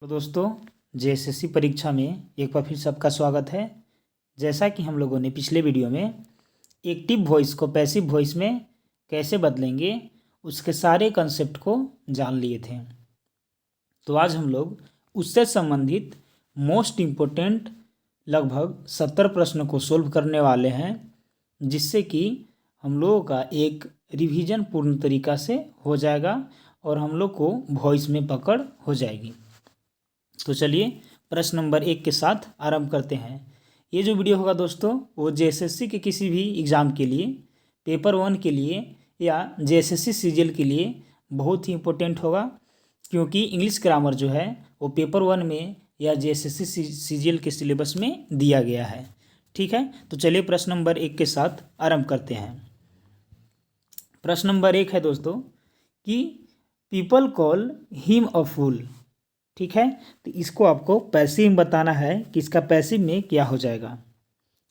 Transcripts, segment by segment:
तो दोस्तों, जेएसएससी परीक्षा में एक बार फिर सबका स्वागत है। जैसा कि हम लोगों ने पिछले वीडियो में एक्टिव वॉइस को पैसिव वॉइस में कैसे बदलेंगे उसके सारे कंसेप्ट को जान लिए थे। तो आज हम लोग उससे संबंधित मोस्ट इम्पोर्टेंट लगभग 70 प्रश्न को सोल्व करने वाले हैं, जिससे कि हम लोगों का एक रिवीजन पूर्ण तरीका से हो जाएगा और हम लोग को वॉइस में पकड़ हो जाएगी। तो चलिए प्रश्न नंबर 1 के साथ आरंभ करते हैं। ये जो वीडियो होगा दोस्तों, वो जेएसएससी के किसी भी एग्ज़ाम के लिए, पेपर 1 के लिए या जेएसएससी सीजीएल के लिए बहुत ही इम्पोर्टेंट होगा, क्योंकि इंग्लिश ग्रामर जो है वो पेपर 1 में या जेएसएससी सीजीएल के सिलेबस में दिया गया है। ठीक है, तो चलिए प्रश्न नंबर 1 के साथ आरंभ करते हैं। प्रश्न नंबर 1 है दोस्तों कि people call him a fool. ठीक है, तो इसको आपको पैसिव में बताना है कि इसका पैसिव में क्या हो जाएगा।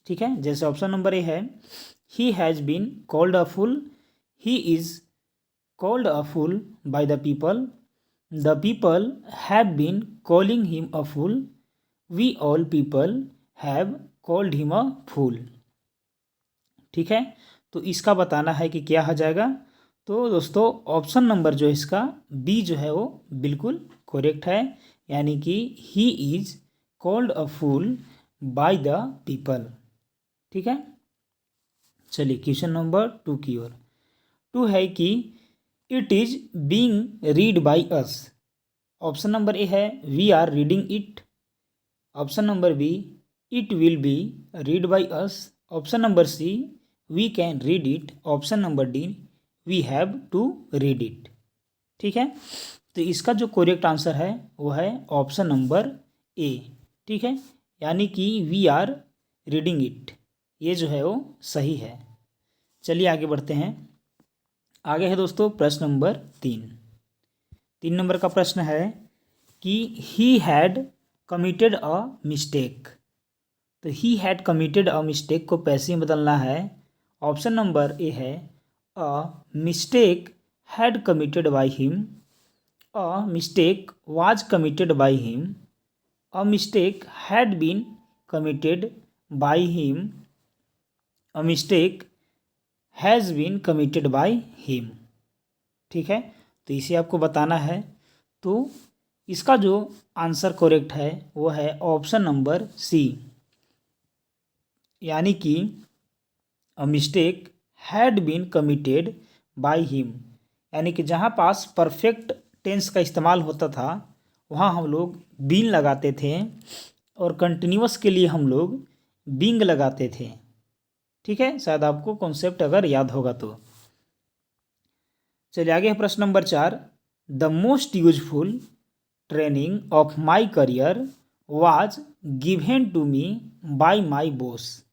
ठीक है, जैसे ऑप्शन नंबर ए है, he has been called a fool, he is called a fool by the people have been calling him a fool, we all people have called him a fool. ठीक है, तो इसका बताना है कि क्या हो जाएगा। तो दोस्तों ऑप्शन नंबर जो है इसका बी जो है वो बिल्कुल करेक्ट है, यानी कि he is called a fool by the people. ठीक है, चलिए क्वेश्चन नंबर 2 की ओर। 2 है कि it is being read by us. Option number A है we are reading it. Option number B it will be read by us. Option number C we can read it. Option number D we have to read it. ठीक है, तो इसका जो correct answer है वो है option number ए। ठीक है, यानी कि वी आर रीडिंग इट, ये जो है वो सही है। चलिए आगे बढ़ते हैं। आगे है दोस्तों प्रश्न नंबर 3 नंबर का प्रश्न है कि he had committed a mistake. तो he had committed a mistake को पैसिव में बदलना है। ऑप्शन नंबर ए है a mistake had committed by him, a mistake was committed by him, a mistake had been committed by him, a mistake has been committed by him. ठीक है, तो इसे आपको बताना है। तो इसका जो आंसर करेक्ट है वो है ऑप्शन नंबर सी, यानी कि a mistake had been committed by him, यानी कि जहाँ पास परफेक्ट टेंस का इस्तेमाल होता था वहाँ हम लोग बीन लगाते थे और कंटिन्यूअस के लिए हम लोग बींग लगाते थे। ठीक है, शायद आपको कॉन्सेप्ट अगर याद होगा तो। चलिए आगे है प्रश्न number 4। The most useful training of my career was given to me by my boss.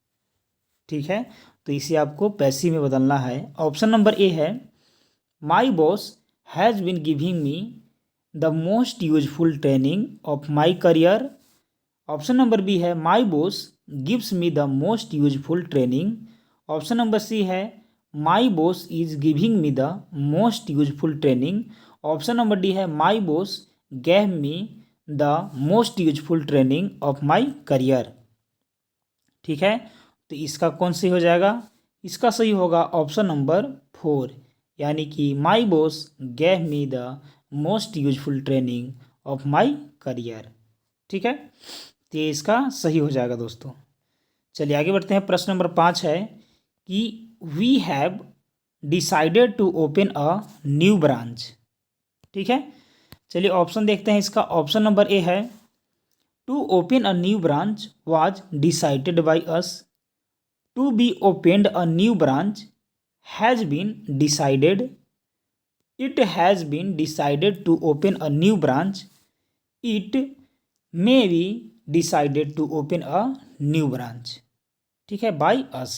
ठीक है, तो इसे आपको पैसिव में बदलना है। ऑप्शन नंबर ए है my boss has been giving me the most useful training of my career. Option number B है my boss gives me the most useful training. Option number C है my boss is giving me the most useful training. Option number D है my boss gave me the most useful training of my career. ठीक है, तो इसका कौन सी हो जाएगा? इसका सही होगा ऑप्शन नंबर 4, यानी कि माई boss gave me the most useful training of my career. ठीक है, तो ये इसका सही हो जाएगा दोस्तों। चलिए आगे बढ़ते हैं। प्रश्न नंबर 5 है कि we have decided to open a new branch. ठीक है, चलिए ऑप्शन देखते हैं इसका। ऑप्शन नंबर ए है to open a new branch was decided by us, to be opened a new branch has been decided, it has been decided to open a new branch, it may be decided to open a new branch. ठीक है, by us.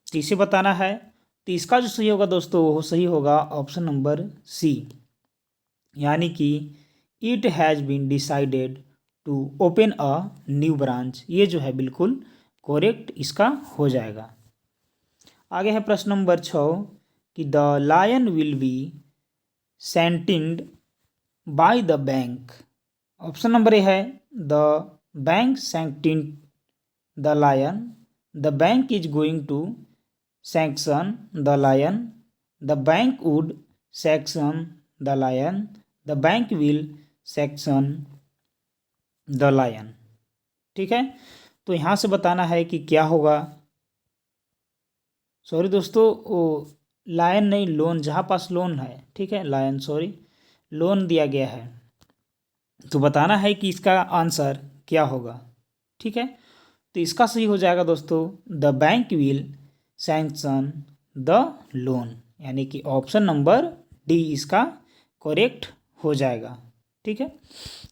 तो इसे बताना है। तो इसका जो सही होगा दोस्तों वो सही होगा ऑप्शन नंबर सी, यानी कि it has been decided to open a new branch. ये जो है बिल्कुल करेक्ट इसका हो जाएगा। आगे है प्रश्न नंबर 6 कि the lion will be sanctioned by the bank. Option number A है the bank sanction the lion, the bank is going to sanction the lion, the bank would sanction the lion, the bank will sanction the lion. ठीक है, तो यहाँ से बताना है कि क्या होगा। सॉरी दोस्तों, वो लायन नहीं, लोन, जहाँ पास लोन है, ठीक है, लायन सॉरी, लोन दिया गया है, तो बताना है कि इसका आंसर क्या होगा। ठीक है, तो इसका सही हो जाएगा दोस्तों the bank will sanction the loan, यानी कि ऑप्शन नंबर डी इसका करेक्ट हो जाएगा। ठीक है,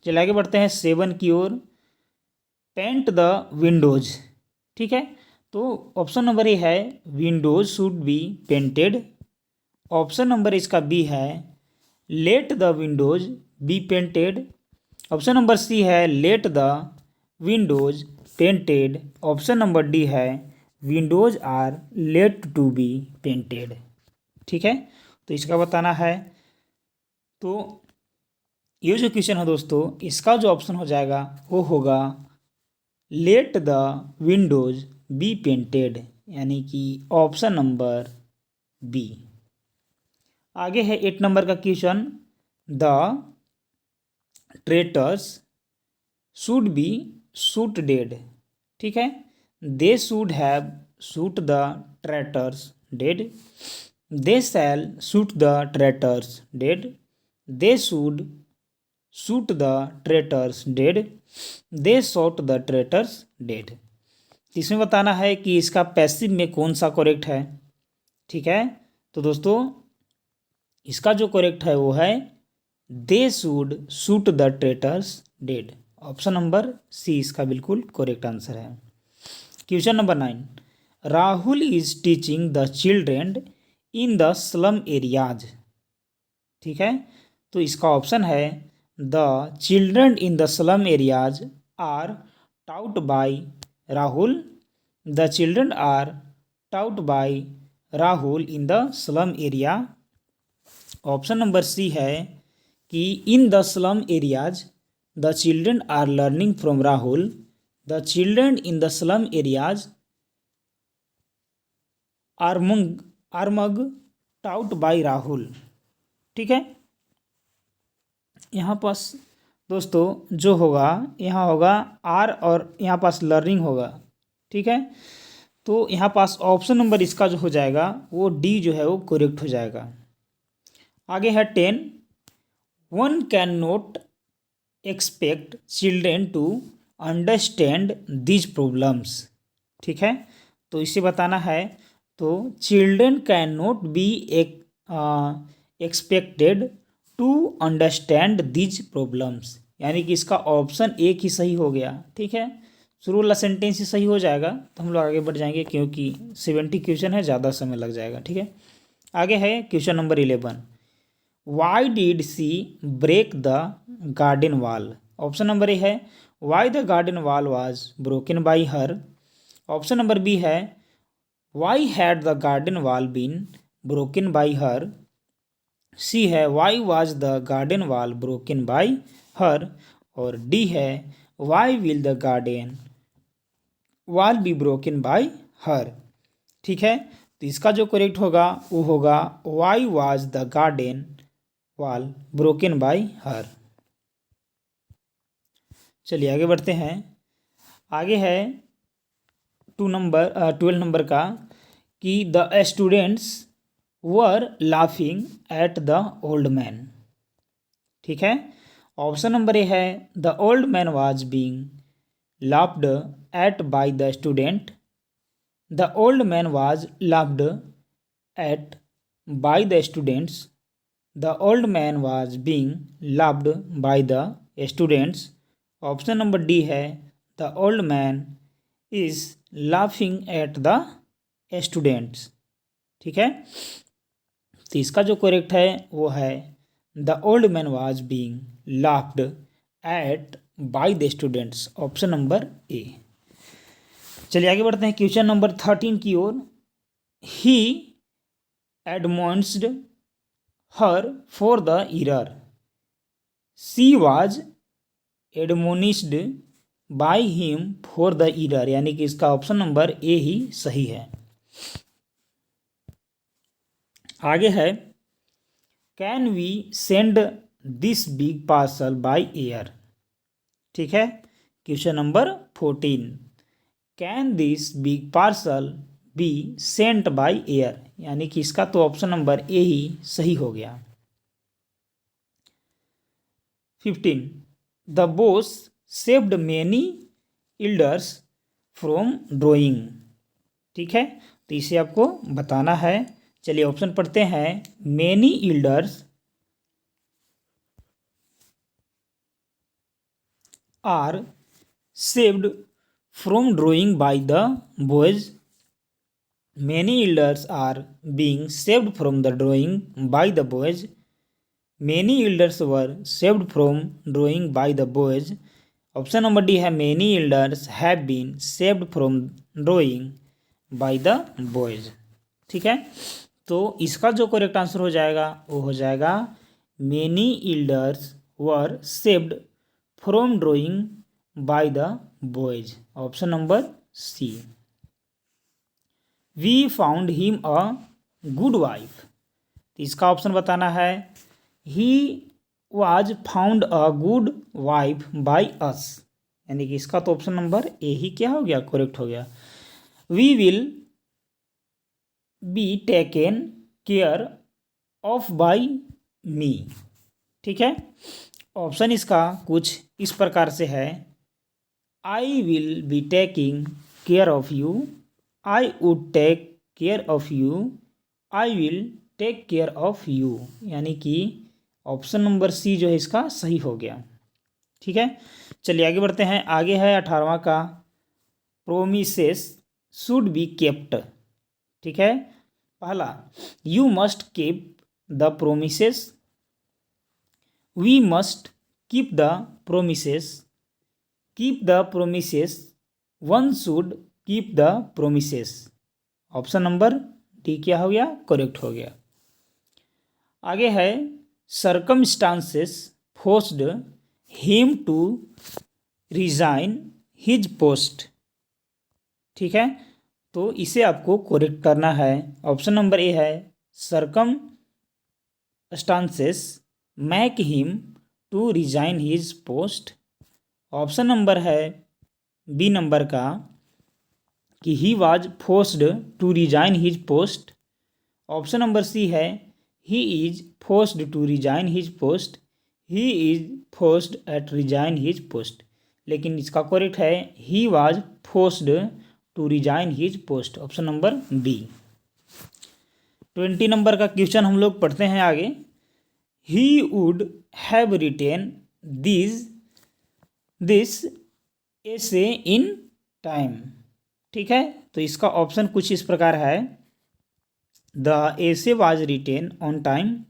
चलिए आगे बढ़ते हैं 7 की ओर। Paint the Windows. ठीक है, तो ऑप्शन नंबर ए है windows should be painted. Option number इसका बी है let the windows be painted. Option number C है let the windows painted. Option number D है windows are let to be painted. ठीक है, तो इसका बताना है। तो ये जो क्वेश्चन है दोस्तों, इसका जो ऑप्शन हो जाएगा वो होगा late the windows be painted, यानी कि ऑप्शन नंबर बी। आगे है 8 नंबर का question. The traitors should be shoot dead. ठीक है, they should have shoot the traitors dead, they shall shoot the traitors dead, they should shoot the traitors dead, they shot the traitors dead. इसमें बताना है कि इसका passive में कौन सा करेक्ट है। ठीक है, तो दोस्तों इसका जो करेक्ट है वो है they should shoot the traitors dead. Option number C इसका बिल्कुल करेक्ट आंसर है। Question number 9। Rahul is teaching the children in the slum areas. ठीक है, तो इसका ऑप्शन है the children in the slum areas are taught by Rahul, the children are taught by Rahul in the slum area. Option number C है कि in the slum areas the children are learning from Rahul, the children in the slum areas are mug taught by Rahul. ठीक है, यहाँ पास दोस्तों जो होगा, यहाँ होगा आर और यहाँ पास लर्निंग होगा। ठीक है, तो यहाँ पास ऑप्शन नंबर इसका जो हो जाएगा वो डी जो है वो करेक्ट हो जाएगा। आगे है 10। One can not expect children to understand these problems. ठीक है, तो इसे बताना है। तो children can not be expected to understand these problems, यानी कि इसका ऑप्शन एक ही सही हो गया। ठीक है, शुरू वाला सेंटेंस ही सही हो जाएगा, तो हम लोग आगे बढ़ जाएंगे क्योंकि 70 क्वेश्चन है, ज़्यादा समय लग जाएगा। ठीक है, आगे है question number 11। Why did she break the garden wall. Option number A है why the garden wall was broken by her. Option number B है why had the garden wall been broken by her. C है why was the garden wall broken by her. और D है why will the garden wall be broken by her. ठीक है, तो इसका जो correct होगा वो होगा Y was the garden wall broken by हर। चलिए आगे बढ़ते हैं। आगे है 12 नंबर का कि the students were laughing at the old man. ठीक है, ऑप्शन नंबर ए है the old man was being laughed at by the student, the old man was laughed at by the students, the old man was being laughed by the students. Option number D है the old man is laughing at the students. ठीक है, तो इसका जो correct है वो है the old man was being laughed at by the students. Option number A. चलिए आगे बढ़ते हैं क्वेश्चन नंबर 13 की ओर। He admonished her for the error she was admonished by him for the error, यानी कि इसका ऑप्शन नंबर ए ही सही है। आगे है can we send this big parcel by air. ठीक है, question number 14, can this big parcel be sent by air, यानी कि इसका तो ऑप्शन नंबर ए ही सही हो गया। 15, the boss saved many elders from drowning. ठीक है, तो इसे आपको बताना है। चलिए ऑप्शन पढ़ते हैं। Many elders are saved from drowning by the boys. Many elders are being saved from the drawing by the boys. Many elders were saved from drawing by the boys. Option number D है many elders have been saved from drawing by the boys। ठीक है, तो इसका जो correct answer हो जाएगा वो हो जाएगा many elders were saved from drawing by the boys, option number C. We found him a good wife, तो इसका ऑप्शन बताना है। He was found a good wife by us, यानी कि इसका तो ऑप्शन नंबर ए ही क्या हो गया, करेक्ट हो गया। We will be taken care of by me. ठीक है, ऑप्शन इसका कुछ इस प्रकार से है। I will be taking care of you, I would take care of you, I will take care of you, यानी कि ऑप्शन नंबर सी जो है इसका सही हो गया। ठीक है, चलिए आगे बढ़ते हैं। आगे है 18वां का प्रोमिसेस शुड बी केप्ट। ठीक है, पहला you must keep the promises, we must keep the promises, keep the promises, one should keep the promises, option number D क्या हो गया, करेक्ट हो गया। आगे है circumstances forced him to resign his post. ठीक है, तो इसे आपको करेक्ट करना है। ऑप्शन नंबर ए है circumstances make him to resign his post. Option number है बी नंबर का कि he was forced to resign his post. Option number C है he is forced to resign his post, he is forced at resign his post, लेकिन इसका correct है he was forced to resign his post, option number B. 20 number का question हम लोग पढ़ते हैं आगे। He would have retain this essay in time. ठीक है, तो इसका ऑप्शन कुछ इस प्रकार है। The essay was written on time,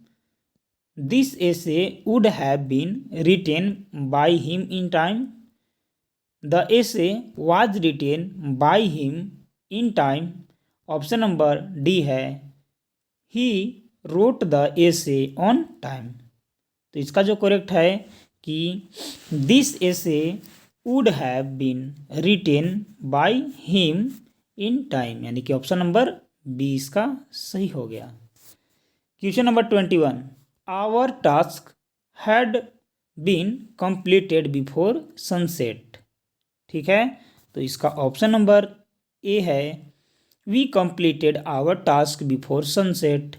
this essay would have been written by him in time, the essay was written by him in time, option number D है he wrote the essay on time. तो इसका जो correct है कि this essay would have been written by him in time, यानी कि option number B इसका सही हो गया। Question number 21, our task had been completed before sunset. ठीक है, तो इसका ऑप्शन नंबर ए है we completed our task before sunset,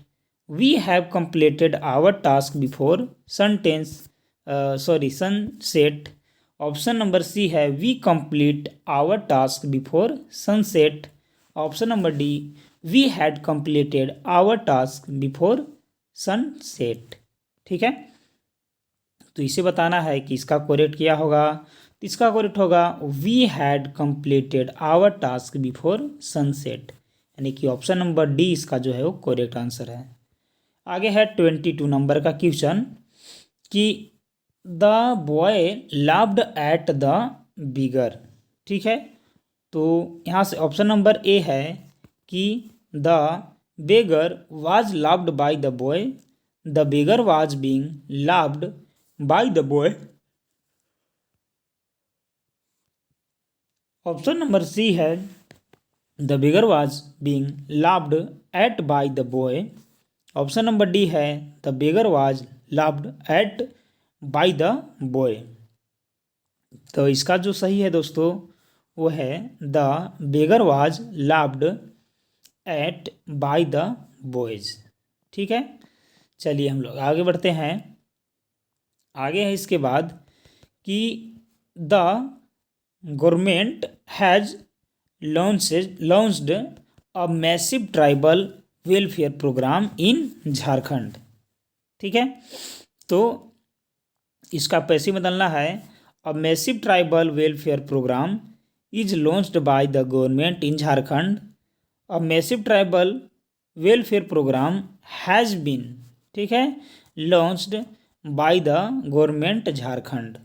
we have completed our task before sunset. Option number C है we complete our task before sunset, option number D we had completed our task before sunset. ठीक है, तो इसे बताना है कि इसका correct क्या होगा। तो इसका करेक्ट होगा we had completed our task before sunset, यानी कि ऑप्शन नंबर डी इसका जो है वो करेक्ट आंसर है। आगे है 22 नंबर का क्वेश्चन कि the boy laughed at the bigger. ठीक है, तो यहाँ से ऑप्शन नंबर ए है कि the beggar was laughed by the boy, the beggar was being laughed by the boy, option number C है the beggar was being laughed at by the boy. Option number D है the beggar was laughed at by the boy. तो इसका जो सही है दोस्तों वो है the beggar was laughed at by the boys. ठीक है, चलिए हम लोग आगे बढ़ते हैं। आगे है इसके बाद कि the government has launched a massive tribal welfare programme in Jharkhand. ठीक है, तो इसका पैसे बदलना है a massive tribal welfare programme is launched by the government in Jharkhand. A massive tribal welfare programme has been, ठीक है, launched by the government Jharkhand.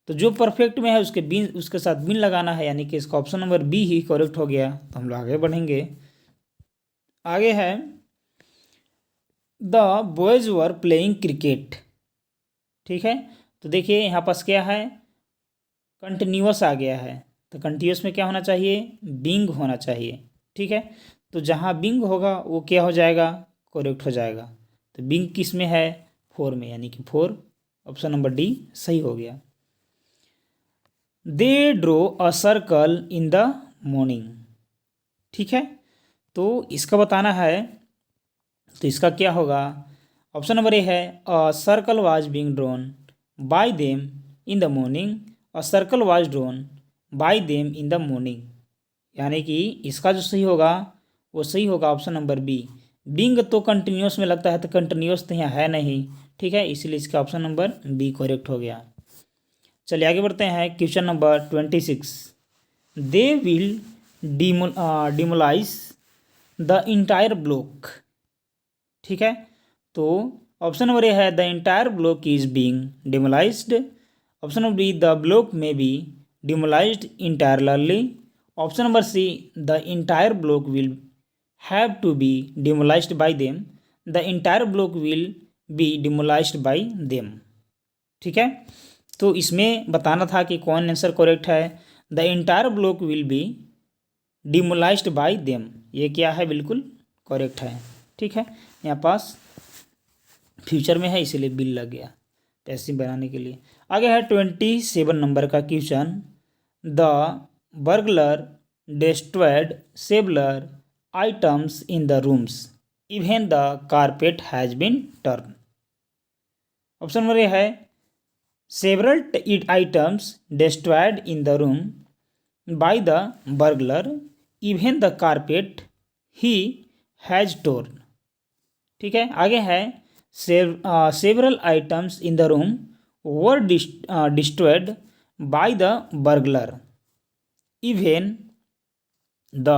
तो जो परफेक्ट में है उसके साथ बिन लगाना है, यानी कि इसका ऑप्शन नंबर बी ही करेक्ट हो गया। तो हम लोग आगे बढ़ेंगे। आगे है the boys were playing cricket. ठीक है, तो देखिए यहाँ पास क्या है, कंटिन्यूअस आ गया है। तो कंटिन्यूअस में क्या होना चाहिए, बिंग होना चाहिए। ठीक है, तो जहाँ बिंग होगा वो क्या हो जाएगा, करेक्ट हो जाएगा। तो बिंग किस में है, 4 में, यानी कि 4, ऑप्शन नंबर डी सही हो गया। They draw a circle in the morning. ठीक है, तो इसका बताना है, तो इसका क्या होगा, ऑप्शन नंबर ए है a circle was being drone bye them in the morning. A circle was drone bye them in the morning, यानी कि इसका जो सही होगा वो सही होगा ऑप्शन नंबर बी। बिंग तो कंटिन्यूस में लगता है, तो कंटिन्यूस तो यहाँ है नहीं। ठीक है, इसलिए इसका ऑप्शन नंबर बी करेक्ट हो गया। चलिए आगे बढ़ते हैं। Question number 26, they will demolish the entire block. ठीक है, तो ऑप्शन नंबर ए है the entire block is being demolished. Option number B the block may be demolished entirely. Option number C the entire block will have to be demolished by them. The entire block will be demolished by them. ठीक है, तो इसमें बताना था कि कौन answer correct है। The entire block will be demolished by them, ये क्या है, बिल्कुल करेक्ट है। ठीक है, यहाँ पास फ्यूचर में है इसीलिए बिल लग गया पैसिव बनाने के लिए। आगे है 27 नंबर का question, the burglar destroyed several items in the rooms even the carpet has been torn. Option number A है several items destroyed in the room by the burglar even the carpet he has torn. ठीक है, आगे है several items in the room were destroyed by the burglar even the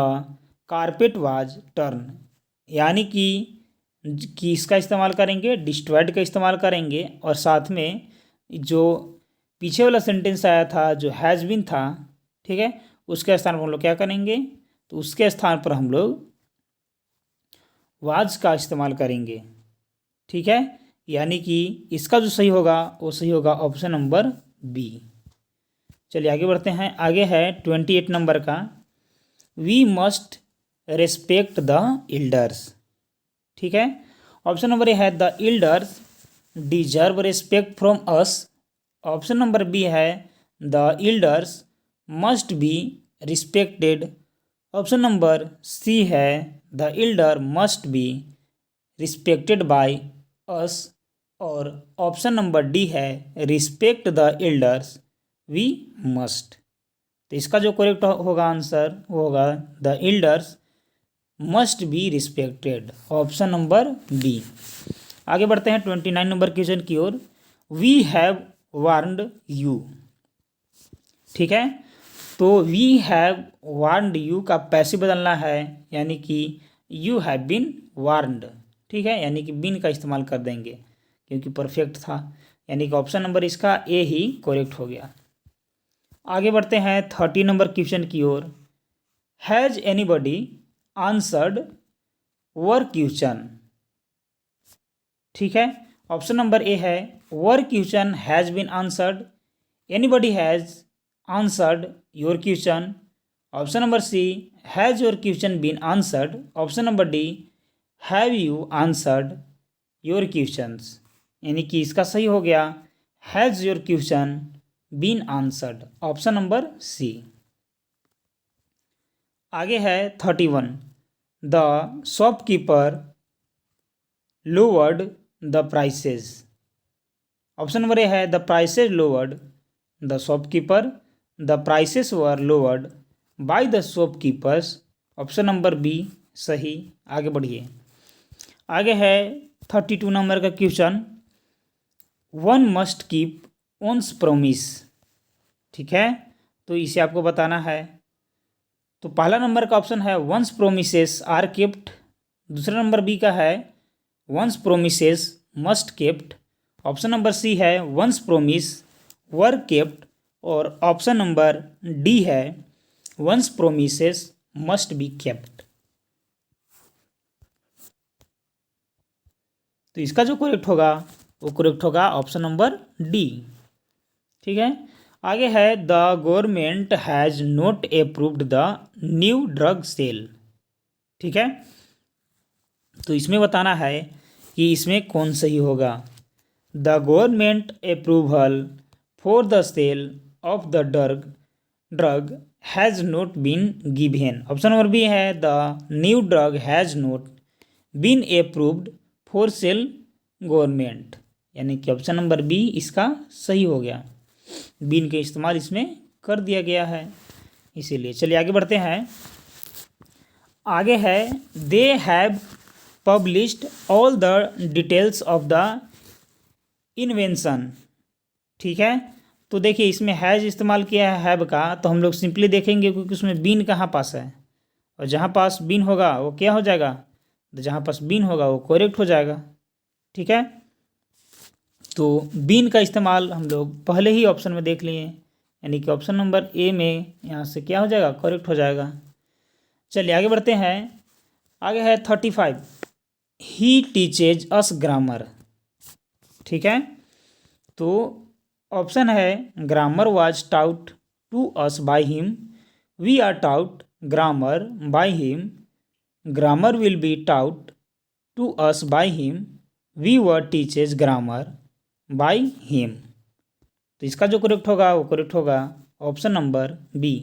carpet was torn, यानी कि इसका इस्तेमाल करेंगे, डिस्ट्रॉयड का इस्तेमाल करेंगे, और साथ में जो पीछे वाला सेंटेंस आया था जो हैज़ बीन था, ठीक है, उसके स्थान पर हम लोग क्या करेंगे, तो उसके स्थान पर हम लोग वाज का इस्तेमाल करेंगे। ठीक है, यानी कि इसका जो सही होगा वो सही होगा ऑप्शन नंबर बी। चलिए आगे बढ़ते हैं। आगे है 28 नंबर का, we must respect the elders. ठीक है, ऑप्शन नंबर ए है the elders deserve respect from us. Option number B है the elders must be respected. Option number C है the elder must be respected by us, और option number D है respect the elders we must. तो इसका जो correct होगा answer वो होगा the elders must be respected, option number B. आगे बढ़ते हैं 29 नंबर क्वेश्चन की ओर, वी हैव वार्नड यू। ठीक है, तो वी हैव वार्नड यू का पैसिव बदलना है, यानी कि यू हैव बीन वार्नड। ठीक है, यानी कि बीन का इस्तेमाल कर देंगे क्योंकि परफेक्ट था, यानी कि ऑप्शन नंबर इसका ए ही करेक्ट हो गया। आगे बढ़ते हैं 30 नंबर क्वेश्चन की ओर, has anybody answered your question. ठीक है, ऑप्शन नंबर ए है your question has been answered, anybody has answered your question. Option number C, has your question been answered. Option number D, have you answered your questions. यानी कि इसका सही हो गया has your question been answered, option number C. आगे है 31, the shopkeeper lowered the prices. Option number A है the prices lowered the shopkeeper, the prices were lowered by the shopkeepers. Option number B सही। आगे बढ़िए। आगे है 32 number का question, one must keep one's promise. ठीक है, तो इसे आपको बताना है। तो पहला नंबर का ऑप्शन है वंस प्रोमिसेस आर केप्ट। दूसरा नंबर बी का है one's promises must kept. Option number C है वंस प्रोमिस वर केप्ट। और ऑप्शन नंबर डी है one's promises must be kept. तो इसका जो करेक्ट होगा वो करेक्ट होगा ऑप्शन नंबर डी। ठीक है, आगे है the government has not approved the new drug sale. ठीक है, तो इसमें बताना है कि इसमें कौन सही होगा। The government approval for the sale of the drug has not been given. Option number B है the new drug has not been approved for sale government. यानी कि ऑप्शन नंबर बी इसका सही हो गया, बीन के इस्तेमाल इसमें कर दिया गया है इसीलिए। चलिए आगे बढ़ते हैं। आगे है they have published all the details of the invention. ठीक है, तो देखिए इसमें हैज़ इस्तेमाल किया है हैव का, तो हम लोग सिंपली देखेंगे क्योंकि उसमें बीन कहाँ पास है, और जहाँ पास बीन होगा वो क्या हो जाएगा, तो जहाँ पास बीन होगा वो करेक्ट हो जाएगा। ठीक है, तो बीन का इस्तेमाल हम लोग पहले ही ऑप्शन में देख लिए, यानी कि ऑप्शन नंबर ए में यहाँ से क्या हो जाएगा, करेक्ट हो जाएगा। चलिए आगे बढ़ते हैं। आगे है 35, ही टीचेज अस ग्रामर। ठीक है, तो ऑप्शन है grammar was taught to us by him, we are taught grammar by him, grammar will be taught to us by him, we were teaches grammar by him. तो इसका जो करेक्ट होगा वो correct होगा option number B,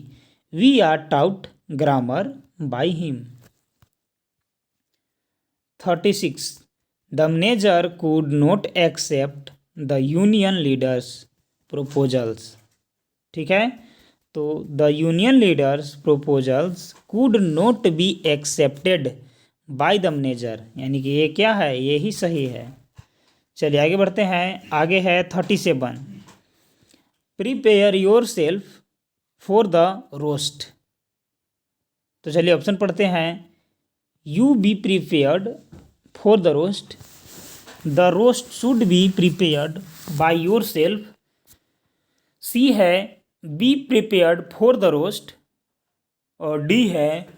we are taught grammar by him. 36, the manager could not accept the union leaders proposals. ठीक है, तो the union leaders proposals could not be accepted by the manager. यानी कि ये क्या है, ये ही सही है। चलिए आगे बढ़ते हैं। आगे है 37, prepare yourself for the roast. तो चलिए ऑप्शन पढ़ते हैं। You be prepared for the roast, the roast should be prepared by yourself. C है be prepared for the roast, और डी है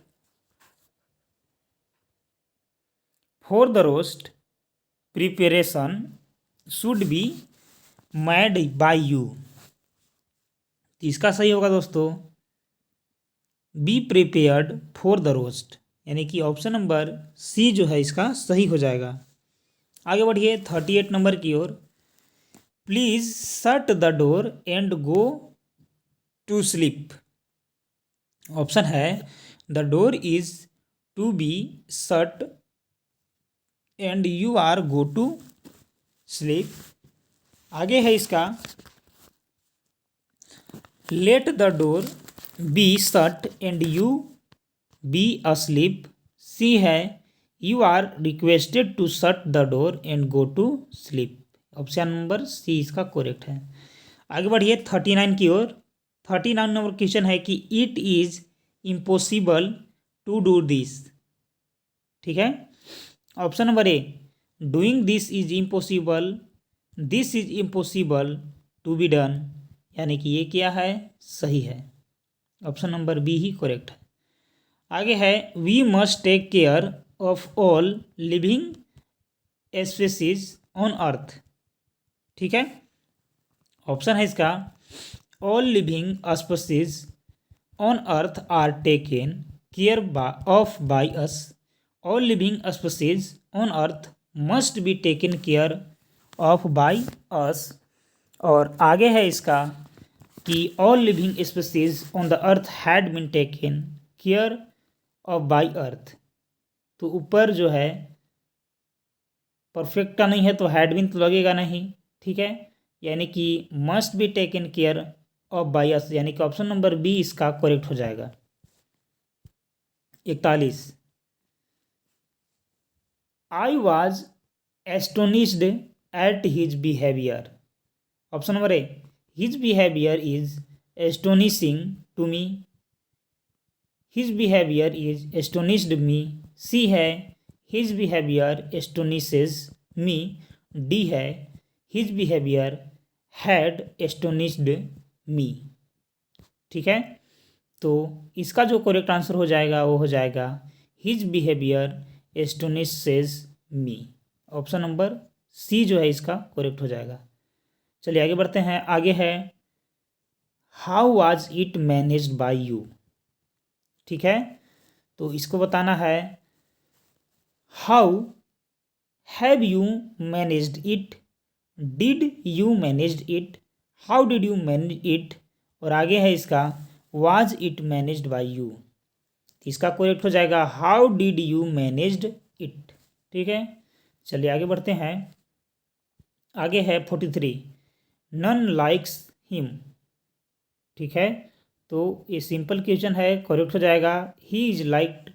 for the roast preparation should be made by you. इसका सही होगा दोस्तों be prepared for the roast, यानी कि option number सी जो है इसका सही हो जाएगा। आगे बढ़िए 38 नंबर की ओर। Please shut the door and go to sleep. Option है the door is to be shut and you are go to sleep. आगे है इसका let the door be shut and you be asleep. C है you are requested to shut the door and go to sleep. Option number C इसका correct है। आगे बढ़िए 39 की ओर। 39 number question है कि it is impossible to do this. ठीक है, option number A doing this is impossible, this is impossible to be done. यानी कि ये क्या है, सही है, ऑप्शन नंबर बी ही करेक्ट है। आगे है we must take care of all living species on earth. ठीक है, ऑप्शन है इसका all living species on earth are taken care of by us. All living species on earth must be taken care of by us. और आगे है इसका कि all living species on the earth had been taken care of by earth. तो ऊपर जो है perfect का नहीं है तो हैड बीन तो लगेगा नहीं, ठीक है, यानी कि must be taken care of by us, यानी कि ऑप्शन नंबर बी इसका करेक्ट हो जाएगा। 41 I was astonished at his behaviour. Option number A his behaviour is astonishing to me, his behaviour is astonished me. C है his behaviour astonishes me. D है his behaviour had astonished me. ठीक है, तो इसका जो correct answer हो जाएगा वो हो जाएगा हिज बिहेवियर एस्टोनिशेस मी। ऑप्शन नंबर सी जो है इसका करेक्ट हो जाएगा। चलिए आगे बढ़ते हैं। आगे है how was it managed by you. ठीक है, तो इसको बताना है how have you managed it, did you managed it, how did you manage it, और आगे है इसका was it managed by you. इसका करेक्ट हो जाएगा how did you managed it. ठीक है, चलिए आगे बढ़ते हैं। आगे है 43 नन लाइक्स हिम। ठीक है, तो ये सिंपल क्वेश्चन है, करेक्ट हो जाएगा he is liked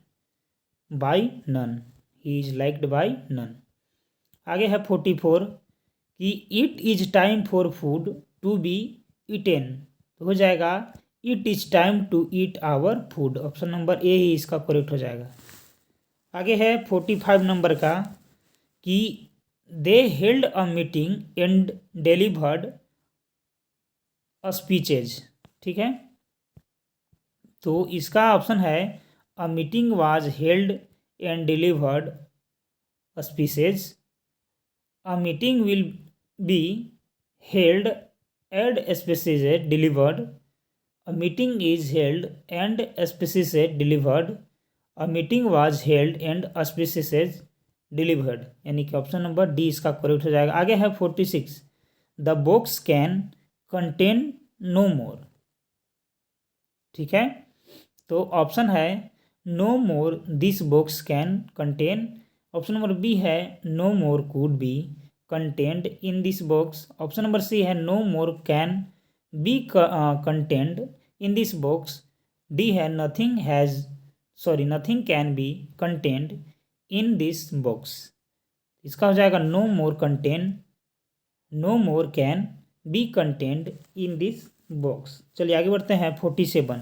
by none, he is liked by none. आगे है 44 कि it is time for food to be eaten, तो हो जाएगा it is time to eat our food. Option number A ही इसका करेक्ट हो जाएगा। आगे है 45 नंबर का कि they held a meeting and delivered speeches. ठीक है, तो इसका ऑप्शन है a meeting was held and delivered speeches, a meeting will be held and speeches delivered, a meeting is held and speeches delivered, a meeting was held and speeches delivered, यानी कि option number D इसका correct हो जाएगा। आगे है 46 the box can contain no more. ठीक है, तो ऑप्शन है no more this box can contain. Option number B है no more could be contained in this box. Option number C है no more can be contained in this box. D है nothing can be contained in this box. इसका हो जाएगा no more can be contained in this box. चलिए आगे बढ़ते हैं 47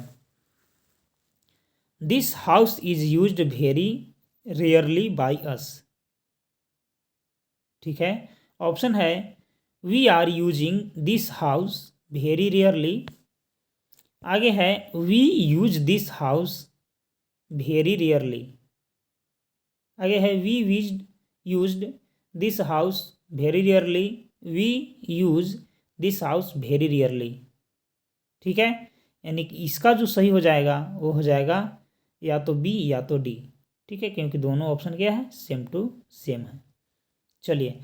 this house is used very rarely by us. ठीक है, ऑप्शन है we are using this house very rarely. आगे है we use this house very rarely. आगे है we used this house very rarely, we use this house very rarely. ठीक है, यानी कि इसका जो सही हो जाएगा वो हो जाएगा या तो बी या तो डी। ठीक है, क्योंकि दोनों ऑप्शन क्या है सेम टू सेम है। चलिए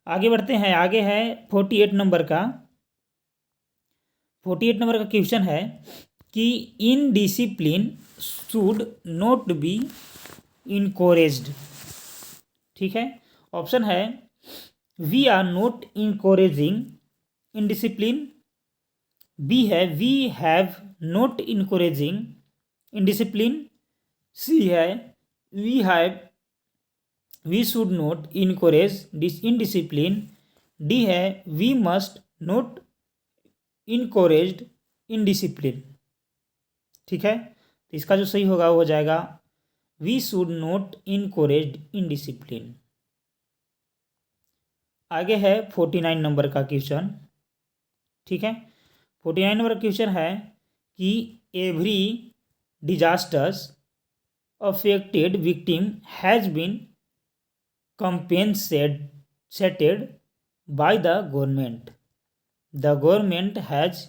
आगे बढ़ते हैं। आगे है 48 नंबर का क्वेश्चन है कि indiscipline should not be encouraged. ठीक है, ऑप्शन है we are not encouraging indiscipline, B है we have not encouraging indiscipline, C है we should not encourage indiscipline, D है we must not encouraged indiscipline. ठीक है, तो इसका जो सही होगा वो हो जाएगा we should not encouraged indiscipline. आगे है 49 नंबर का क्वेश्चन। ठीक है, 49 नंबर का क्वेश्चन है कि every disasters affected victim has been compensated by the government. The government has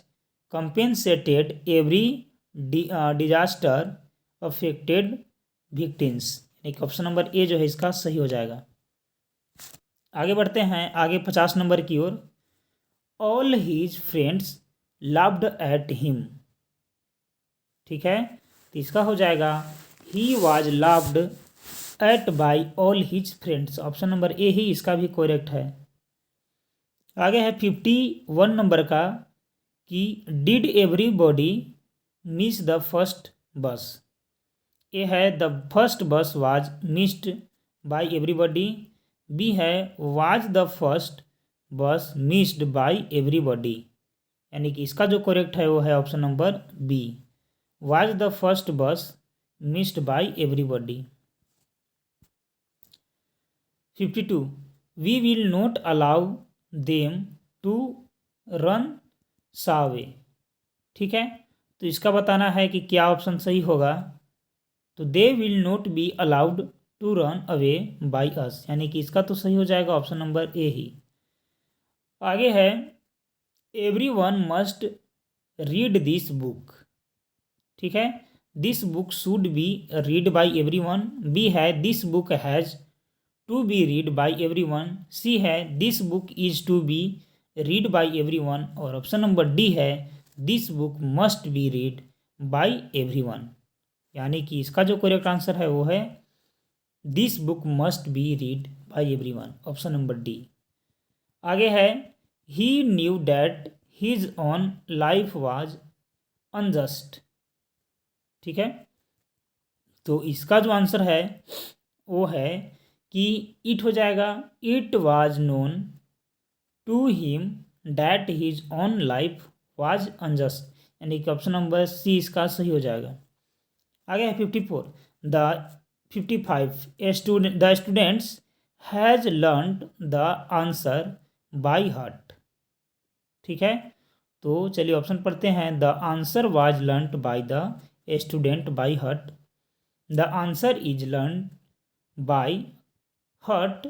compensated every disaster affected victims, यानी कि ऑप्शन नंबर ए जो है इसका सही हो जाएगा। आगे बढ़ते हैं आगे 50 नंबर की ओर। All his friends laughed at him, ठीक है, तो इसका हो जाएगा he was laughed at by all his friends, option number A ही इसका भी करेक्ट है। आगे है 51 नंबर का कि did everybody miss the first bus, A है the first bus was missed by everybody, B है was the first bus missed by everybody, यानी कि इसका जो करेक्ट है वो है option number B, was the first bus missed by everybody. 52 we will not allow them to run सावे, ठीक है, तो इसका बताना है कि क्या ऑप्शन सही होगा। तो they will not be allowed to run away by us, यानी कि इसका तो सही हो जाएगा ऑप्शन नंबर ए ही। आगे है everyone must read this book, ठीक है, this book should be read by everyone, B है this book has to be read by everyone, C है this book is to be read by everyone, और option number D है this book must be read by everyone, यानी कि इसका जो correct answer है वो है this book must be read by everyone, option number D. आगे है he knew that his own life was unjust, ठीक है, तो इसका जो आंसर है वो है कि इट हो जाएगा it was known to him that his own life was unjust, यानी कि ऑप्शन नंबर सी इसका सही हो जाएगा। आगे है 54 the 55 the students has learned the answer by heart, ठीक है, तो चलिए ऑप्शन पढ़ते हैं। The answer was learned by the student by heart, the answer is learned by heart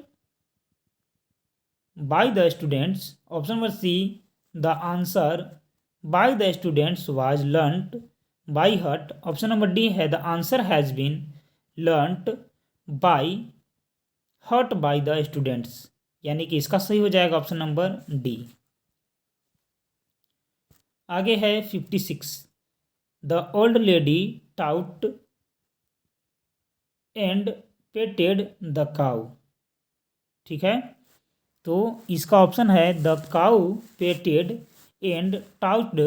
by the students, option number C the answer by the students was learned by heart, option number D है the answer has been learned by heart by the students, यानी कि इसका सही हो जाएगा option number D. आगे है 56 the old lady taught and patted the cow, ठीक है, तो इसका ऑप्शन है the cow patted and taught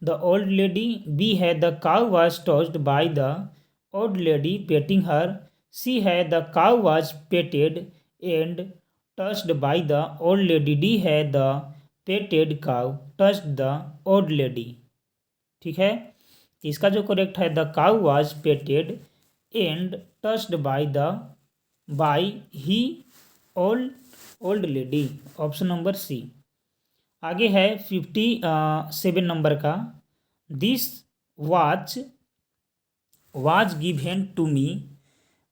the old lady, B है the cow was tossed by the old lady petting her, C है the cow was patted and touched by the old lady, D है the patted cow touched the old lady, ठीक है, इसका जो correct है the cow was patted and touched by he old lady, option number C. आगे है 57 number का this was given to me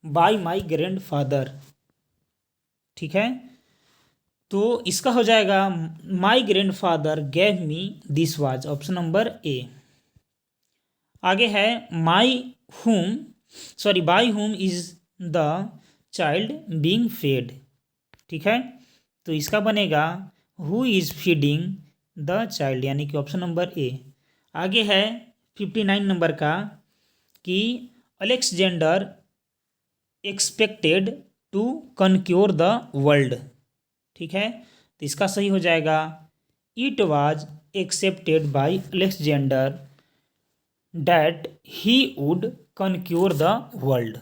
by my grandfather, ठीक है, तो इसका हो जाएगा my grandfather gave me this was, option number A. आगे है by whom is the child being fed, ठीक है, तो इसका बनेगा who is feeding the child, यानी कि ऑप्शन नंबर ए। आगे है 59 नंबर का कि Alexander expected to conquer the world, ठीक है, तो इसका सही हो जाएगा it was accepted by Alexander that he would conquer the world.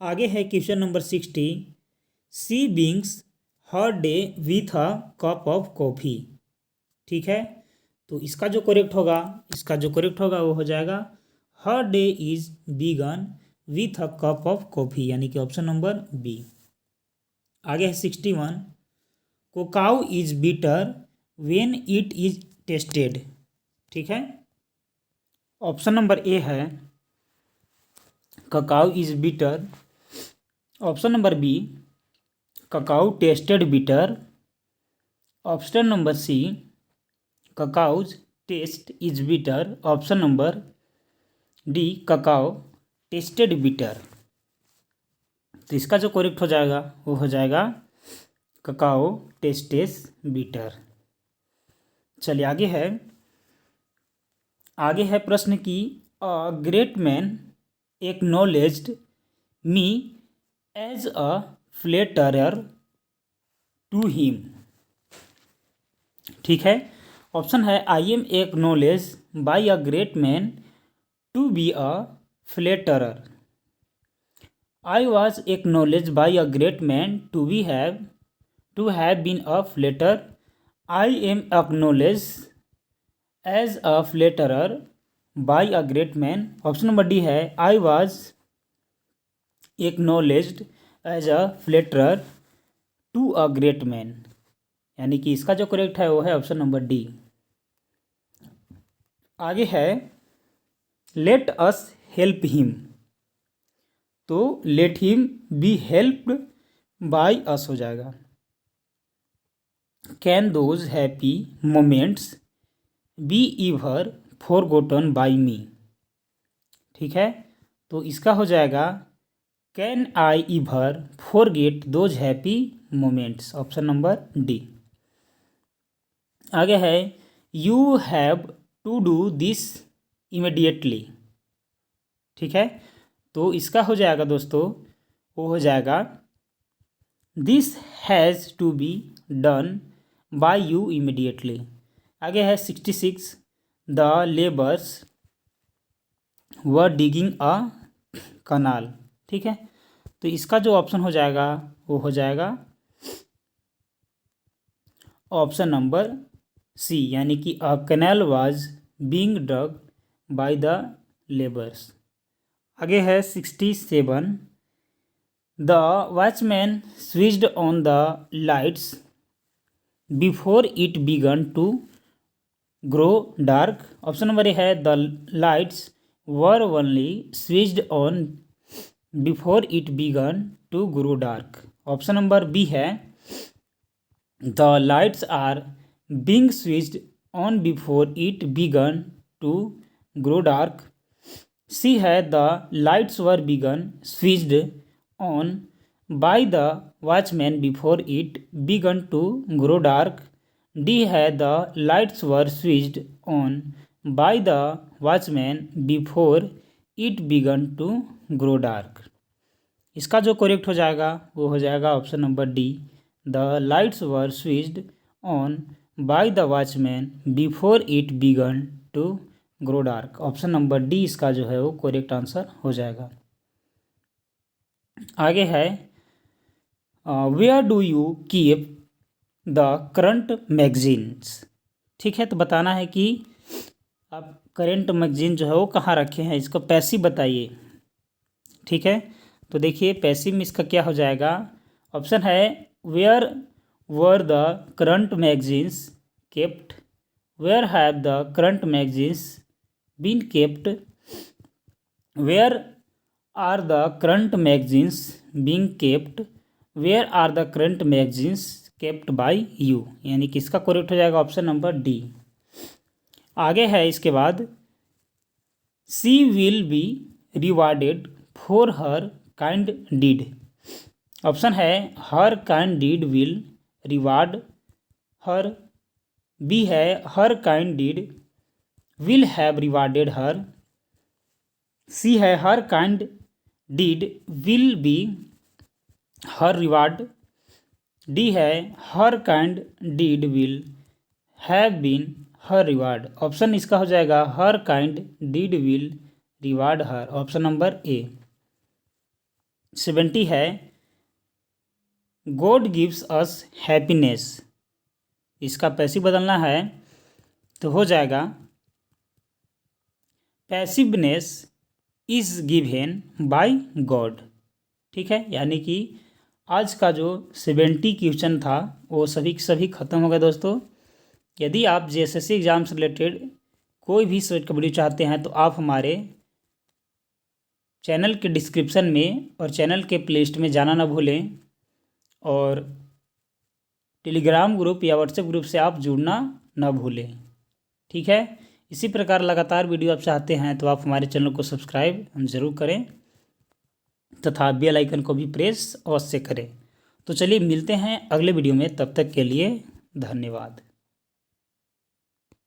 आगे है question number 60 she begins her day with a cup of coffee, ठीक है, तो इसका जो करेक्ट होगा वो हो जाएगा her day is begin with a cup of coffee, यानी कि ऑप्शन नंबर बी। आगे है 61 cocoa is bitter when it is tasted, ठीक है, ऑप्शन नंबर ए है cocoa is bitter, option number B cocoa tasted bitter, option number C cocoa's taste is bitter. Option number D cocoa tasted bitter. तो इसका जो correct हो जाएगा वो हो जाएगा ककाओ टेस्टेस बिटर। चलिए आगे है प्रश्न की a great man acknowledged me as a flatterer to him. ठीक है, ऑप्शन है I am acknowledge by a great man to be a flatterer. I was acknowledge by a great man to have been a flatter. I am acknowledge as a flatterer by a great man. Option number D है I was acknowledged as a flatterer to a great man. यानी कि इसका जो correct है वो है option number D. आगे है लेट अस हेल्प हिम। तो let him be helped by us हो जाएगा। Can those happy moments be ever forgotten by me. ठीक है, तो इसका हो जाएगा can I ever forget those happy moments. Option number D. आगे है you have to do this immediately. ठीक है, तो इसका हो जाएगा दोस्तों वो हो जाएगा this has to be done by you immediately. आगे है 66 द लेबर्स व डिगिंग अ कनाल। ठीक है, तो इसका जो ऑप्शन हो जाएगा वो हो जाएगा ऑप्शन नंबर सी, यानी कि a canal was being dug by the labours. आगे है 67 the watchman switched on the lights before it began to grow dark. Option number A है the lights were only switched on before it began to grow dark. Option number B है the lights are being switched on before it began to grow dark. C है the lights were began switched on by the watchman before it began to grow dark. D है the lights were switched on by the watchman before it began to grow dark. इसका जो correct हो जाएगा वो हो जाएगा option number D the lights were switched on by the watchman before it began to grow dark. Option number D इसका जो है वो करेक्ट आंसर हो जाएगा। आगे है where do you keep the current magazines. ठीक है, तो बताना है कि आप करंट मैगजीन जो है वो कहाँ रखे हैं, इसको पैसिव बताइए। ठीक है, तो देखिए पैसिव में इसका क्या हो जाएगा। ऑप्शन है where were the current magazines kept, where have the current magazines been kept, where are the current magazines being kept, where are the current magazines kept by you. यानी कि इसका करेक्ट हो जाएगा ऑप्शन नंबर डी। आगे है इसके बाद she will be rewarded for her kind deed. Option है her kind deed will reward her, B है her kind deed will have rewarded her, C है her kind deed will be her reward, D है her kind deed will have been her reward. Option इसका हो जाएगा her kind deed will reward her. Option number A. 70 है God gives us happiness. इसका passive बदलना है तो हो जाएगा passiveness is given by God. ठीक है, यानी कि आज का जो 70 क्वेश्चन था वो सभी सभी खत्म हो गए दोस्तों। यदि आप जेएसएससी एग्ज़ाम से रिलेटेड कोई भी सेट का वीडियो चाहते हैं तो आप हमारे चैनल के डिस्क्रिप्शन में और चैनल के प्लेलिस्ट में जाना ना भूलें, और टेलीग्राम ग्रुप या व्हाट्सएप ग्रुप से आप जुड़ना ना भूलें। ठीक है। इसी प्रकार लगातार वीडियो आप चाहते हैं तो आप हमारे चैनल को सब्सक्राइब ज़रूर करें तथा बेल आइकन को भी प्रेस अवश्य करें। तो चलिए मिलते हैं अगले वीडियो में, तब तक के लिए धन्यवाद।